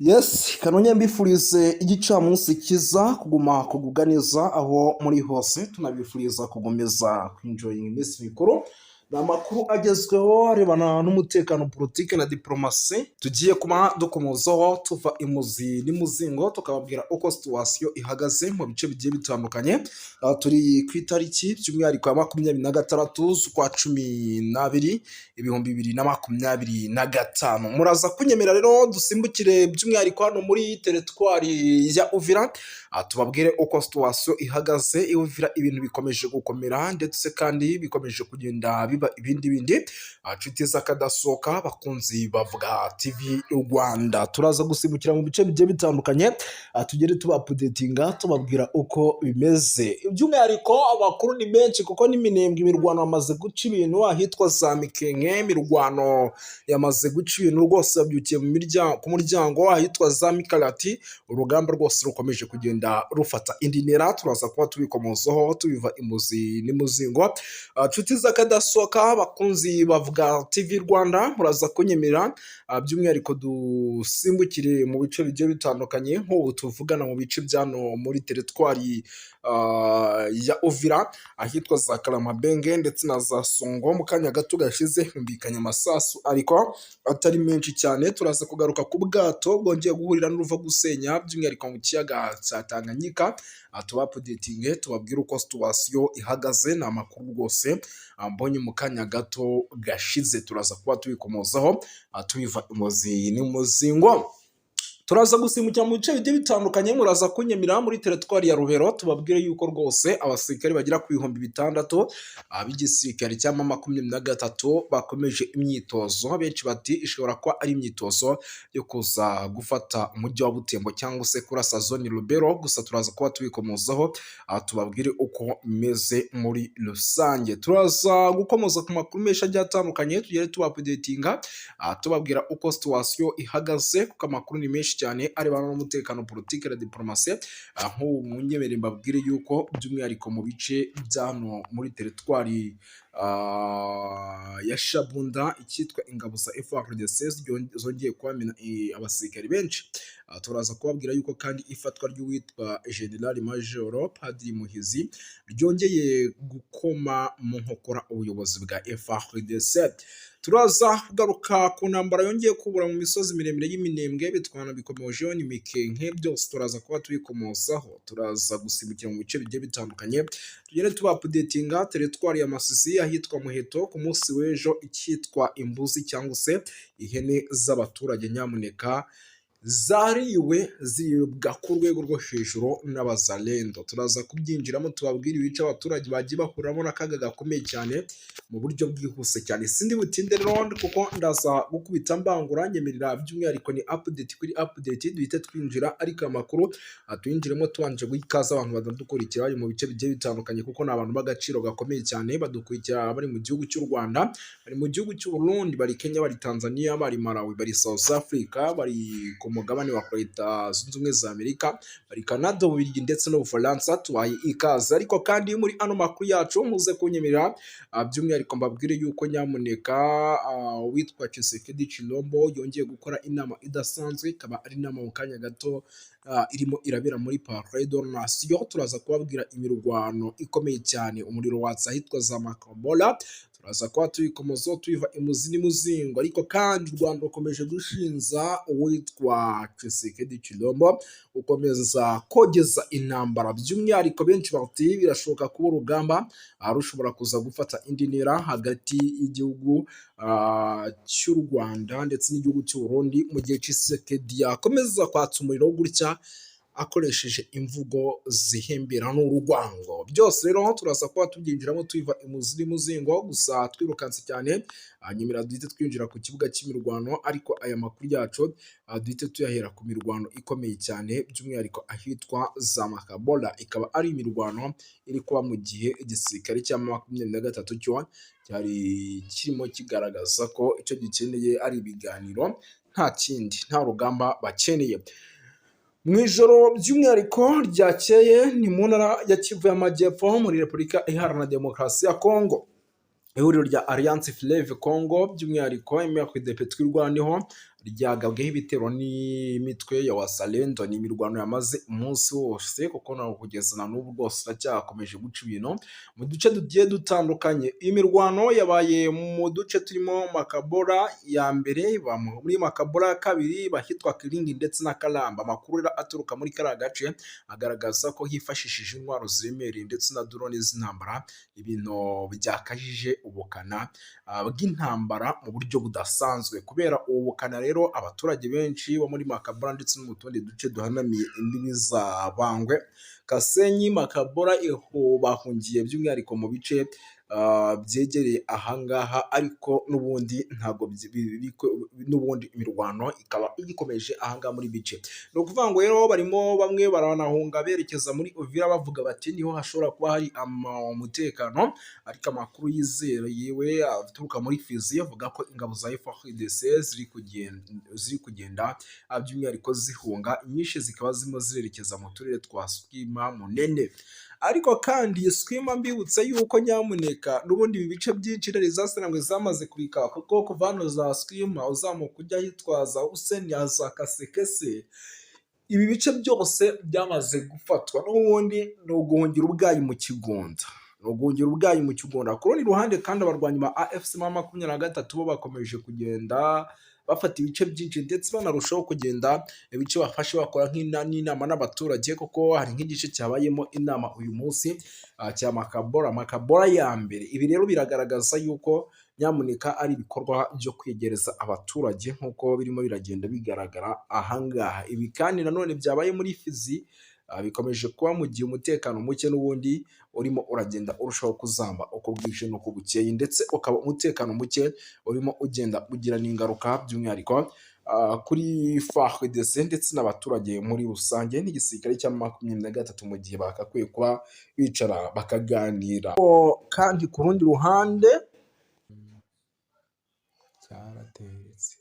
Yes, kanonye mbifurize igicamunsi kiza kuguma kugubwa neza aho muri hose tunabifuriza kugomeza kwinjoyinga iminsi mikuru. Ni amakuru agezweho arebana n'umutekano, politiki na diplomasi tugiye kuba dukomozaho tuva imuzi n'imuzingo tukababwira uko situwasiyo ihagaze mu bice bigiye bitandukanye. Turi ku itariki by'umwihariko ya 26 z'ukwa 12 2025. Muraza kunyemera rero dusimbukire by'umwihariko hano muri teritwari ya Uvira, tubabwire uko situwasiyo ihagaze. Uvira ibintu bikomeje gukomera ndetse kandi bikomeje kugenda biba ibindi. Nshuti z'akadasohoka bakunzi bavuga TV Rwanda, turaza gusimbukira mu bice bigiye bitandukanye, tugere tubapudetinga tubabwira uko bimeze. By'umwihariko amakuru ni menshi kuko n'iminembwe imirwano yamaze guca ibintu ahitwa za Mikenke. Imirwano yamaze guca ibintu rwose, yabyukiye ku muryango ahitwa za Mikarati. Urugamba rwose rukomeje kugenda rufata indi ntera, turaza kuba tubikomozaho tubiva imuzi n'imuzingo. Nshuti z'akadasohoka bakunzi bavuga TV Rwanda, muraza kunyemera by'umwihariko dusimbukire mu bice bigiye bitandukanye nk'ubu tuvugana mu bice byano muri teritwari ya Uvira ahitwa za Karamabenge ndetse na za Songo. Mu kanya gato gashize humvikanye amasasu ariko atari menshi cyane. Turaza kugaruka ku bwato bwongeye guhurira n'uruva gusenya by'umwihariko mu kiyaga cya Tanganyika, tubapudetinge tubabwire uko situwasiyo ihagaze. Ni amakuru rwose mbonye mu kanya gato gashize, turaza kuba tubikomozaho tubiva imuzi n'imuzingo. Turaza gusimbukira mu bice bigiye bitandukanye, muraza kunyemera muri teritwari ya Rubero tubabwire yuko rwose abasirikare bagera ku 6,000 b'igisirikare cya 23 bakomeje imyitozo. Benshi bati ishobora kuba ari imyitozo yo kuza gufata umujyi wa Butembo cyangwa se kurasa zone Rubero. Gusa turaza kuba tubikomozaho tubabwire uko imeze muri rusange. Turaza gukomoza ku makuru menshi agiye atandukanye, tugere tubapudetinga tubabwira uko situwasiyo ihagaze kuko amakuru ni menshi cyane arebana n'umutekano, politiki na diplomasi. Aho munyemere mbabwire yuko by'umwihariko mu bice byano muri teritwari ya Shabunda icyitwa ingabo za FARDC zongeye kwamina abasirikari benshi. Turaza kubabwira yuko kandi ifatwa ry'uwitwa General Major Padiri Muhizi ryongeye gukoma mu nkokora ubuyobozi bwa FARDC. Turaza kugaruka ku ntambara yongeye kubura mu misozi miremire y'iminembwe, bitwana bikomejeho ni Mikenke. Byose turaza kuba tubikomozaho. Turaza gusimbukira mu bice bigiye bitandukanye, tugere tubapudetinga teritwari ya Masisi ahitwa Muheto ku munsi w'ejo icyitwa imbuzi cyangwa se ihene z'abaturage nyamuneka zariwe ziribwa ku rwego rwo hejuru n'abazalendo. Turaza kubyinjiramo tubabwira ibice abaturage bagiye bahuriramo n'akaga gakomeye cyane mu buryo bwihuse cyane. Sindi butinde rero kuko ndaza gukubita mbangura nyemerera by'umwihariko ni update kuri update duhite twinjira, ariko amakuru tuyinjiremo tubanje guhikaza abantu badadukurikira bari mu bice bigiye bitandukanye kuko ni abantu b'agaciro gakomeye cyane. Badukurikira bari mu gihugu cy'u Rwanda, bari mu gihugu cy'u Burundi, bari Kenya, bari Tanzania, bari Malawi, bari South Africa, bari mugabane wa Leta Zunze Ubumwe za Amerika, bari Canada, Ububiligi ndetse n'Ubufaransa. Tubaye ikaze. Ariko kandi muri ano makuru yacu muze kunyemerera by'umwihariko mbabwire yuko nyamuneka witwa Tshisekedi Chilombo yongeye gukora inama idasanzwe, ikaba ari inama mu kanya gato irimo irabera muri Palais de la Nation. Turaza kubabwira imirwano ikomeye cyane, umuriro watsa ahitwa za Makabola. Turaza kuba tubikomozaho tubiva imuzi n'imuzingo. Ariko kandi u Rwanda rukomeje gushinja uwitwa Tshisekedi Chilombo ukomeza kogeza intambara. By'umwihariko benshi bati birashoboka kuba urugamba rushobora kuza gufata indi ntera hagati y'igihugu cy'u Rwanda ndetse n'igihugu cy'u Burundi mu gihe Tshisekedi yakomeza kwatsa umuriro gutya akoresheje imvugo zihembera n'urwango. Byose rero turaza kuba tubyinjiramo tubiva imuzi n'imuzingo. Gusa twirukanse cyane nyemera duhite twinjira ku kibuga cy'imirwano, ariko aya makuru yacu duhite tuyahera ku mirwano ikomeye cyane by'umwihariko ahitwa za Makabola. Ikaba ari imirwano iri kuba mu gihe igisirikare cya 23 cyo cyari kirimo kigaragaza ko icyo gikeneye ari ibiganiro, nta kindi, nta rugamba bakeneye. Mu ijoro by'umwihariko ryakeye ni mu ntara ya Kivu y'Amajyepfo muri Repubulika Iharanira Demokarasi ya Kongo. ihuriro rya Alliance Fleuve Congo by'umwihariko MRDP twirwaniho ryagabweho ibitero n'imitwe ya Wazalendo. Ni imirwano yamaze umunsi wose kuko naho kugeza na n'ubu rwose iracyakomeje guca ibintu mu duce tugiye dutandukanye. Iyi mirwano yabaye mu duce turimo Makabora ya mbere, muri Makabora ya kabiri bahitwa Kiringi ndetse na Karamba. Amakuru aturuka muri kariya gace agaragaza ko hifashishije intwaro ziremereye ndetse na drone z'intambara, ibintu byakajije ubukana bw'intambara mu buryo budasanzwe. Kubera ubu bukana rero abaturage benshi bo muri Makabora ndetse no mu tundi duce duhanamiye imbibi za Bangwe, Kasenyi, Makabora bahungiye by'umwihariko mu bice byegereye ahangaha, ariko n'ubundi ntabwo n'ubundi imirwano ikaba igikomeje ahangaha muri bice. Ni ukuvuga ngo rero barimo bamwe baranahunga berekeza muri Uvira bavuga bati niho hashobora kuba hari umutekano, ariko amakuru yizewe aturuka muri Fizi avuga ko ingabo za FARDC ziri kugenda by'umwihariko zihunga, inyinshi zikaba zirimo zirerekeza mu turere twa Skima, Munene. Ariko kandi Skima mbibutse yuko nyamuneka n'ubundi ibi bice byinshi rero zasanzwe zamaze kurika, kuko kuva hano za Skima uzamuka ujya hitwaza Useni za Kasekese, ibi bice byose byamaze gufatwa. N'ubundi ni uguhungira ubwayi mu Kigunda, ku rundi ruhande kandi abarwanyi ba AFC M23 bo bakomeje kugenda bafata ibice byinshi ndetse banarushaho kugenda ibice bafashe bakora nk'inama n'abaturage, kuko hari nk'igice cyabayemo inama uyu munsi cya Makabora ya mbere. Ibi rero biragaragaza yuko nyamuneka ari ibikorwa byo kwegereza abaturage nk'uko birimo biragenda bigaragara ahangaha. Ibi kandi nanone byabaye muri Fizi bikomeje kuba mu gihe umutekano muke n'ubundi urimo uragenda urushaho kuzamba uko bwije n'uko bukeye, ndetse ukaba umutekano muke urimo ugenda ugira n'ingaruka by'umwihariko kuri FARDC ndetse n'abaturage muri rusange n'igisirikare cya 23 mu gihe bakakwiye kuba bicara bakaganira. Kandi ku rundi ruhande cyaratetse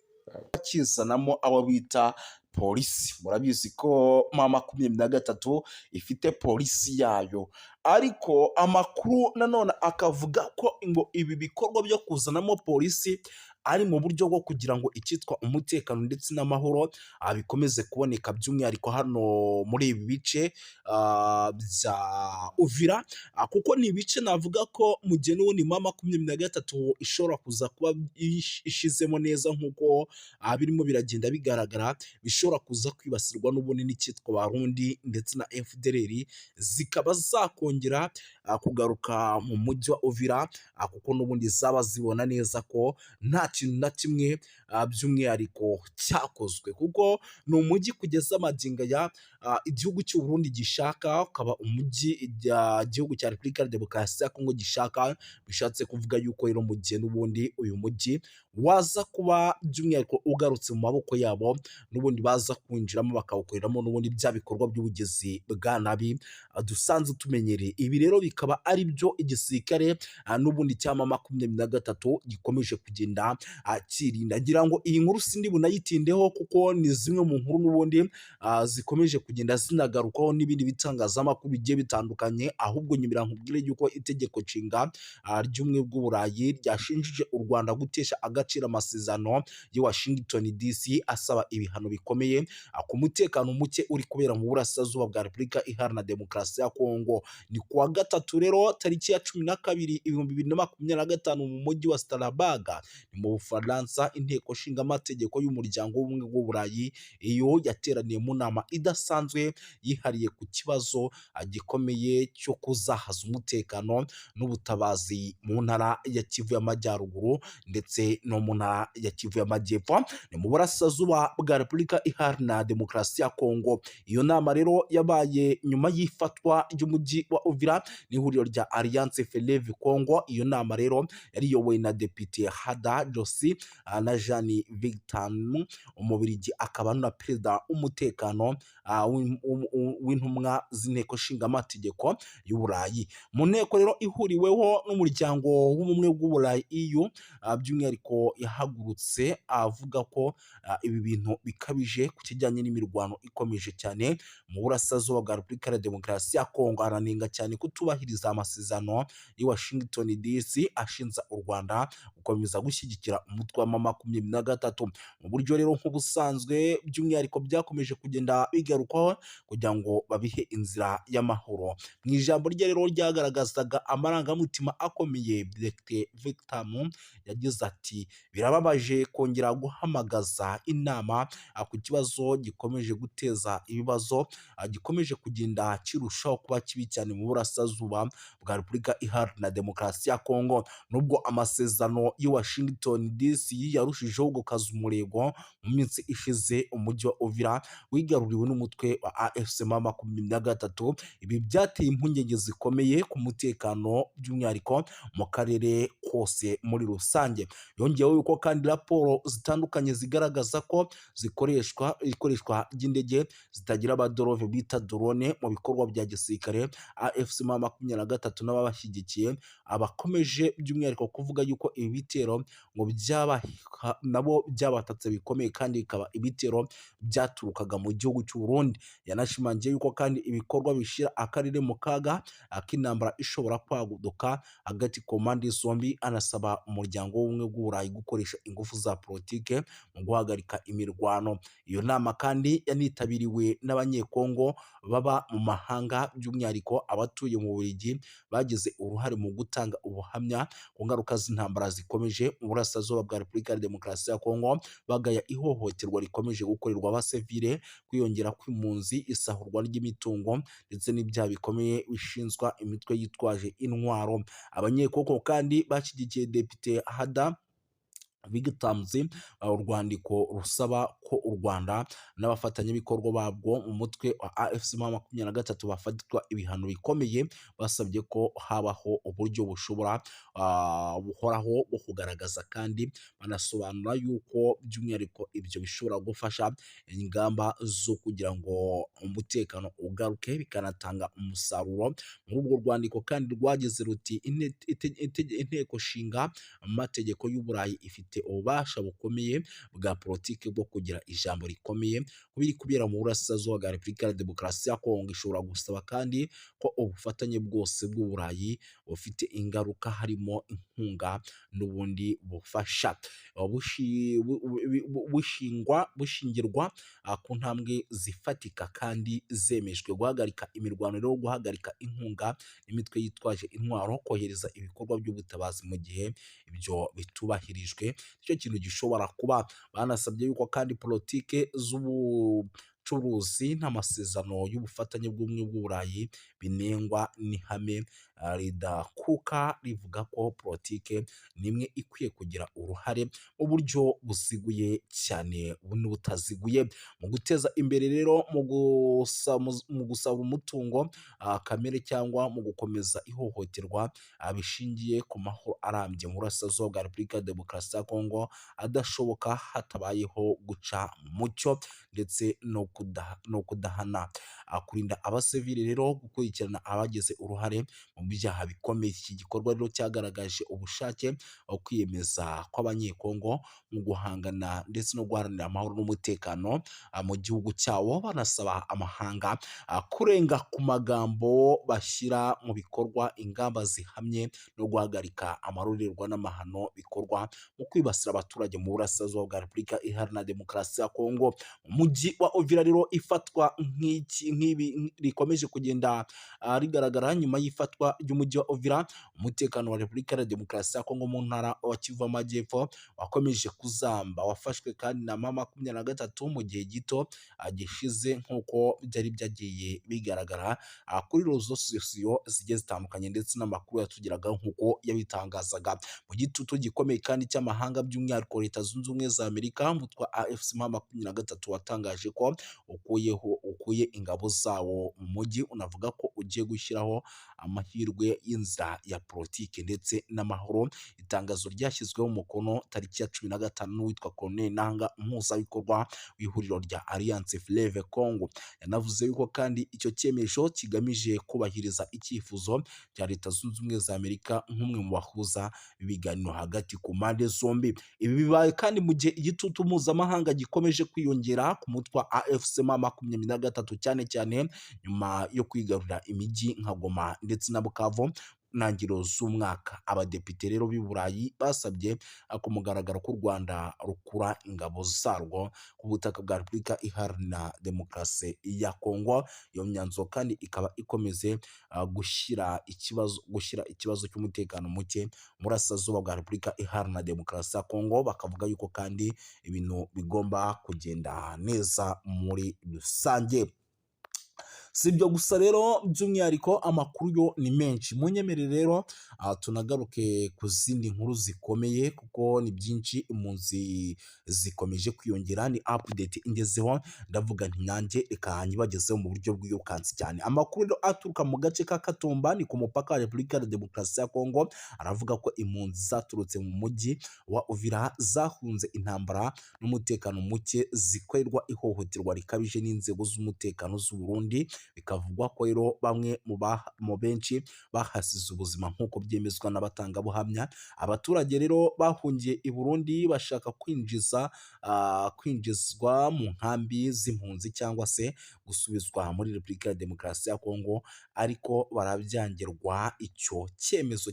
bakizanamo abo bita polisi. Murabizi ko M23 ifite polisi yayo, ariko amakuru nanone akavuga ko ngo ibi bikorwa byo kuzanamo polisi ari mu buryo bwo kugira ngo icyitwa umutekano ndetse n'amahoro bikomeze kuboneka by'umwihariko hano muri ibi bice bya Uvira, kuko ni ibice navuga ko mu gihe n'ubundi M23 ishobora kuza kuba ishizemo neza nk'uko birimo biragenda bigaragara, bishobora kuza kwibasirwa n'ubundi n'icyitwa Barundi ndetse na FDLR zikaba zakongera kugaruka mu mujyi wa Uvira, kuko n'ubundi zaba zibona neza ko nta kintu na kimwe by'umwihariko cyakozwe, kuko ni umujyi kugeza amagingo ya igihugu cy'u Burundi gishaka, ukaba umujyi igihugu cya Repubulika ya Demokarasi ya Kongo gishaka. Bishatse kuvuga yuko rero mu gihe n'ubundi uyu mujyi waza kuba by'umwihariko ugarutse mu maboko yabo, n'ubundi baza kwinjiramo bakawukoreramo n'ubundi bya bikorwa by'ubugizi bwa nabi dusanzwe tumenyereye. Ibi rero bikaba ari byo igisirikare n'ubundi cya M23 gikomeje kugenda kirinda. Ngira ngo iyi nkuru sindi bunayitindeho kuko ni zimwe mu nkuru n'ubundi zikomeje kugenda zinagarukaho n'ibindi bitangazamakuru bigiye bitandukanye, ahubwo nyimira nkubwire yuko itegeko nshinga ry'ubumwe bw'Uburayi ryashinjije u Rwanda gutesha agaciro amasezerano ya Washington DC asaba ibihano bikomeye ku mutekano muke uri kubera mu burasirazuba bwa Repubulika Iharanira Demokarasi ya Kongo. Ni kuwa gatatu rero tariki ya 12/2025 mu mujyi wa Strasbourg ni mu Bufaransa, inteko nshinga amategeko y'umuryango w'ubumwe bw'Uburayi iyo yateraniye mu nama idasanzwe yihariye ku kibazo gikomeye cyo kuzahaza umutekano n'ubutabazi mu ntara ya Kivu y'Amajyaruguru ndetse no mu ntara ya Kivu y'Amajyepfo ni mu burasirazuba bwa Repubulika Iharanira Demokarasi ya Kongo. Iyo nama rero yabaye nyuma y'ifatwa ry'umujyi wa Uvira n'ihuriro rya Alliance Fleuve Congo. Iyo nama rero yariyobowe na Depite Hada Josi na Jean Victor Umubirigi, akaba na perezida w'umutekano w'intumwa z'inteko nshinga amategeko y'Uburayi. Mu nteko rero ihuriweho n'umuryango w'ubumwe bw'Uburayi EU, by'umwihariko yahagurutse avuga ko ibi bintu bikabije ku kijyanye n'imirwano ikomeje cyane mu burasirazuba bwa Repubulika ya Demokarasi ya Kongo. Aranenga cyane kutubahiriza amasezerano ya Washington DC ashinja u Rwanda gukomeza gushyigikira umutwe wa M23. Mu buryo rero nk'ubusanzwe by'umwihariko byakomeje kugenda bigarukwaho kugira ngo babihe inzira y'amahoro. Mu ijambo rye rero ryagaragazaga amarangamutima akomeye, Dr Victor yagize ati birababaje kongera guhamagaza inama ku kibazo gikomeje guteza ibibazo, gikomeje kugenda kirushaho kuba kibi cyane mu burasirazuba bwa Repubulika Iharanira Demokarasi ya Kongo. Nubwo amasezerano y'i Washington DC yarushijeho gukaza umurego mu minsi ishize, umujyi wa Uvira wigaruriwe n'umutwe wa AFC M23. Ibi byateye impungenge zikomeye ku mutekano by'umwihariko mu karere kose muri rusange. Yongeyeho yuko kandi raporo zitandukanye zigaragaza ko ikoreshwa ry'indege zitagira abadorove bita drone mu bikorwa bya gisirikare. AFC M23 n'ababashyigikiye abakomeje by'umwihariko kuvuga yuko ibi bitero ngo nabo byabatatse bikomeye kandi bikaba ibitero byaturukaga mu gihugu cy'u Burundi. Yanashimangiye yuko kandi ibikorwa bishyira akarere mu kaga k'intambara ishobora kwaduka hagati ku mpande zombi, anasaba umuryango w'ubumwe bw'Uburayi gukoresha ingufu za politike mu guhagarika imirwano. Iyo nama kandi yanitabiriwe n'abanyekongo baba mu mahanga, by'umwihariko abatuye mu Bubiligi bagize uruhare mu gutanga ubuhamya ku ngaruka z'intambara zikomeje mu burasirazuba bwa Repubulika ya Demokarasi ya Kongo, bagaya ihohoterwa rikomeje gukorerwa abasivile, kwiyongera kw'impunzi, isahurwa ry'imitungo ndetse n'ibyaha bikomeye bishinzwa imitwe yitwaje intwaro. Abanyekongo kandi bashyigikiye Depite Hada Bigitamzi urwandiko rusaba ko u Rwanda n'abafatanyabikorwa babwo mu mutwe wa AFC M23 bafatwa ibihano bikomeye, basabye ko habaho uburyo buhoraho bwo kugaragaza kandi banasobanura yuko by'umwihariko ibyo bishobora gufasha ingamba zo kugira ngo umutekano ugaruke bikanatanga umusaruro. Muri urwo rwandiko kandi rwagize ruti inteko nshinga amategeko y'Uburayi ifite ububasha bukomeye bwa politiki bwo kugira ijambo rikomeye ku biri kubera mu burasirazuba bwa Repubulika ya Demokarasi ya Kongo. Ishobora gusaba kandi ko ubufatanye bwose bw'Uburayi bufite ingaruka, harimo inkunga n'ubundi bufasha, bushingirwa ku ntambwe zifatika kandi zemejwe: guhagarika imirwano no guhagarika inkunga n'imitwe yitwaje intwaro, kohereza ibikorwa by'ubutabazi mu gihe ibyo bitubahirijwe. Icyo kintu gishobora kuba. Banasabye yuko kandi politike z'ubucuruzi n'amasezerano y'ubufatanye bw'ubumwe bw'Uburayi binengwa n'ihame ridakuka rivuga ko politike nimwe ikwiye kugira uruhare mu buryo buziguye cyane n'ubutaziguye mu guteza imbere rero mu gusaba umutungo kamere cyangwa mu gukomeza ihohoterwa bishingiye ku mahoro arambye mu burasirazuba bwa Repubulika ya Demokarasi ya Kongo adashoboka hatabayeho guca mu mucyo ndetse no kudahana. Kurinda abasivili rero, gukurikirana abagize uruhare mu byaha bikomeye. Iki gikorwa rero cyagaragaje ubushake bwo kwiyemeza kw'abanyekongo mu guhangana ndetse no guharanira amahoro n'umutekano mu gihugu cyabo, banasaba amahanga kurenga ku magambo bashyira mu bikorwa ingamba zihamye no guhagarika amarorerwa n'amahano bikorwa mu kwibasira abaturage mu burasirazuba bwa Repubulika Iharanira Demokarasi ya Kongo. Umujyi wa Uvira rero ifatwa nk'ibi rikomeje kugenda rigaragara nyuma y'ifatwa ry'umujyi wa Uvira. Umutekano wa Repubulika ya Demokarasi ya Kongo mu ntara wa Kivu Amajyepfo wakomeje kuzamba, wafashwe kandi na M23 mu gihe gito gishize, nk'uko byari byagiye bigaragara kuri rezo sosiyo zigiye zitandukanye ndetse n'amakuru yatugeraga nk'uko yabitangazaga. Mu gitutu gikomeye kandi cy'amahanga, by'umwihariko Leta Zunze Ubumwe za Amerika, umutwe wa AFC M23 watangaje ko ukuye ingabo zawo mu mujyi, unavuga ko ugiye gushyiraho amahirwe y'inzira ya politiki ndetse n'amahoro. Itangazo ryashyizweho umukono tariki ya 15 n'uwitwa Colonel Nanga, umuhuzabikorwa w'ihuriro rya Alliance Fleuve Congo. Yanavuze yuko kandi icyo cyemezo kigamije kubahiriza icyifuzo cya Leta Zunze Ubumwe za Amerika nk'umwe mu bahuza ibiganiro hagati ku mpande zombi. Ibi bibaye kandi mu gihe igitutu mpuzamahanga gikomeje kwiyongera ku mutwe wa AFC M23, cyane cyane nyuma yo kwigarurira imijyi nka Goma ndetse na Bukavu ntangiriro z'umwaka. Abadepite rero b'i Burayi basabye ku mugaragaro ko u Rwanda rukura ingabo zarwo ku butaka bwa Repubulika Iharanira Demokarasi ya Kongo. Iyo myanzuro kandi ikaba ikomeze gushyira ikibazo cy'umutekano muke mu burasirazuba bwa Repubulika Iharanira Demokarasi ya Kongo. Bakavuga yuko kandi ibintu bigomba kugenda neza muri rusange. Si ibyo gusa rero, by'umwihariko amakuru yo ni menshi. Munyemerere rero tunagaruke ku zindi nkuru zikomeye kuko ni byinshi, impunzi zikomeje kwiyongera. Ni update ingezeho, ndavuga nti nanjye reka nyibagezeho mu buryo bw'iyokansi cyane. Amakuru rero aturuka mu gace ka Katumba, ni ku mupaka wa Repubulika ya Demokarasi ya Kongo, aravuga ko impunzi zaturutse mu mujyi wa Uvira zahunze intambara n'umutekano muke zikorerwa ihohoterwa rikabije n'inzego z'umutekano z'u Burundi. Bikavugwa ko rero bamwe mu benshi bahasize ubuzima nk'uko byemezwa n'abatangabuhamya. Abaturage rero bahungiye i Burundi bashaka kwinjizwa mu nkambi z'impunzi cyangwa se gusubizwa muri Repubulika ya Demokarasi ya Kongo, ariko barabyangirwa. Icyo cyemezo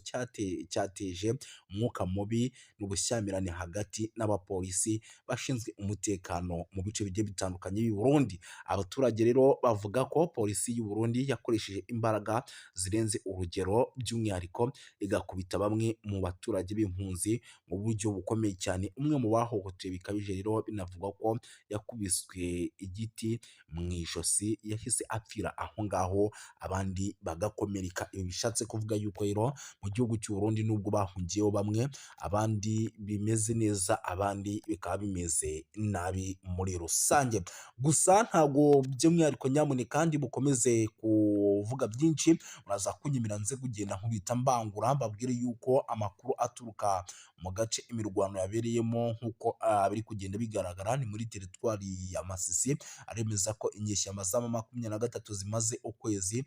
cyateje umwuka mubi n'ubushyamirane hagati n'abapolisi bashinzwe umutekano mu bice bigiye bitandukanye b'i Burundi. Abaturage rero bavuga ko polisi y'u Burundi yakoresheje imbaraga zirenze urugero, by'umwihariko igakubita bamwe mu baturage b'impunzi mu buryo bukomeye cyane. Umwe mu bahohotewe bikabije rero binavugwa ko yakubiswe igiti mu ijosi, yahise apfira aho ngaho, abandi bagakomereka. Ibi bishatse kuvuga yuko rero mu gihugu cy'u Burundi nubwo bahungiyeho bamwe, abandi bimeze neza, abandi bikaba bimeze nabi muri rusange. Gusa ntabwo by'umwihariko nyamuneka kandi mukomeze kuvuga byinshi, muraza kunyimira nze kugenda nkubita mbangura mbabwire yuko amakuru aturuka mu gace imirwano yabereyemo nk'uko biri kugenda bigaragara ni muri teritwari ya Masisi, aremeza ko inyeshyamba za M23 zimaze ukwezi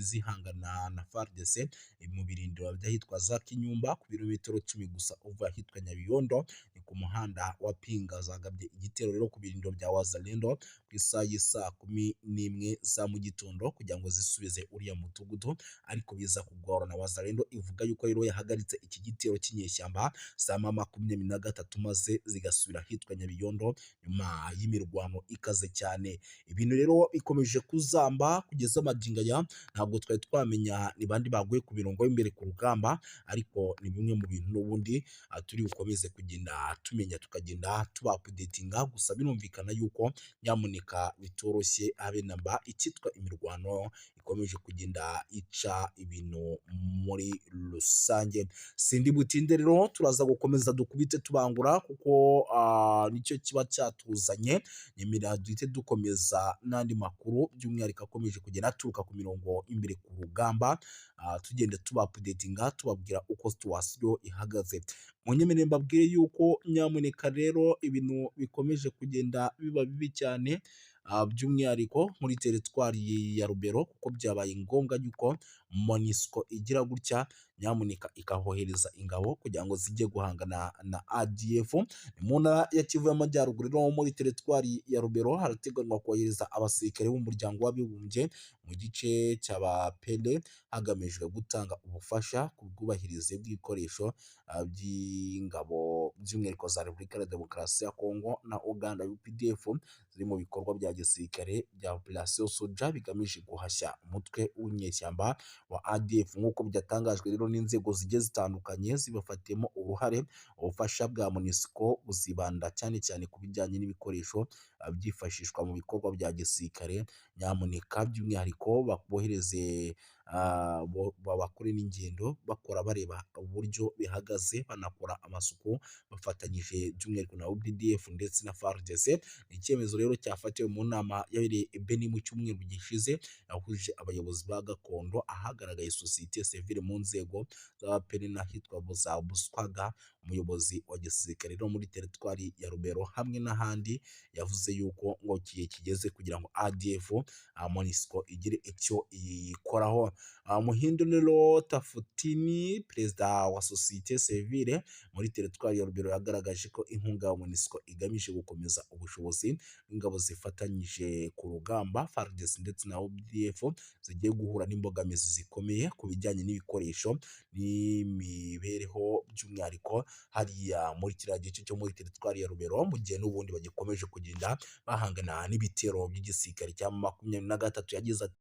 zihangana na FARDC mu birindiro by'ahitwa za Kinyumba ku birometero 10 gusa uva ahitwa Nyabiyondo, ni ku muhanda wa Pinga. Zagabye igitero rero ku birindiro bya Wazalendo ku isaha y'isaa 11 za mu gitondo kugira ngo zisubize uriya mudugudu, ariko biza kugorana. Wazalendo ivuga yuko rero yahagaritse iki gitero cy'inyeshyamba za M23 maze zigasubira ahitwa Nyabiyondo nyuma y'imirwano ikaze cyane. Ibintu rero bikomeje kuzamba kugeza magingo aya, ntabwo twari twamenya ni bandi baguye ku mirongo y'imbere ku rugamba, ariko ni bimwe mu bintu n'ubundi turi bukomeze kugenda tumenya, tukagenda tuba updatinga. Gusa birumvikana yuko nyamuneka bitoroshye habe namba, icyitwa imirwano ikomeje kugenda ica ibintu muri rusange. Sindi butinde rero, turaza gukomeza dukubite tubangura kuko nicyo kiba cyatuzanye. Nyemera duhite dukomeza n'andi makuru by'umwihariko akomeje kugenda aturuka ku mirongo imbere ku rugamba, tugenda tuba updatinga tubabwira uko situation ihagaze. Munyemerere mbabwire yuko nyamuneka rero ibintu bikomeje kugenda biba bibi cyane, by'umwihariko muri teritwari ya Rubero, kuko byabaye ngombwa yuko MONUSCO igira gutya nyamuneka ikahohereza ingabo kugira ngo zijye guhangana na ADF. Mu ntara ya Kivu y'Amajyaruguru rero muri teritwari ya Rubero harateganywa kohereza abasirikare b'umuryango w'abibumbye mu gice cy'abapele hagamijwe gutanga ubufasha ku bwubahirize bw'ibikoresho by'ingabo by'umwihariko za Repubulika ya Demokarasi ya Kongo na Uganda UPDF ziri mu bikorwa bya gisirikare bya Operation Soja bigamije guhashya umutwe w'inyeshyamba wa ADF. Nk'uko byatangajwe rero n'inzego zigiye zitandukanye zibafatiyemo uruhare, ubufasha bwa MONUSCO buzibanda cyane cyane ku bijyanye n'ibikoresho byifashishwa mu bikorwa bya gisirikare. Nyamuneka by'umwihariko babohereze bakore n'ingendo bakora bareba uburyo bihagaze, banakora amasuku bafatanyije by'umwihariko na UPDF ndetse na FARDC. Ni icyemezo rero cyafatiwe mu nama yabereye Beni mu cyumweru gishize, yahuje abayobozi ba gakondo, ahagaragaye sosiyete sivile mu nzego z'abapeni n'ahitwa za Buswaga. Umuyobozi wa gisirikare rero muri teritwari ya Rubero hamwe n'ahandi yavuze yuko ngo kigiye kigeze kugira ngo ADF MONUSCO igire icyo ikoraho. Muhinduniro Tafutini, perezida wa sosiyete sivile muri teritwari ya Rubero, yagaragaje ko inkunga ya MONUSCO igamije gukomeza ubushobozi bw'ingabo zifatanyije ku rugamba FARDC ndetse na ODF zigiye guhura n'imbogamizi zikomeye ku bijyanye n'ibikoresho n'imibereho, by'umwihariko hariya muri kiriya gice cyo muri teritwari ya Rubero, mu gihe n'ubundi bagikomeje kugenda bahangana n'ibitero by'igisirikare cya 23. Yagize ati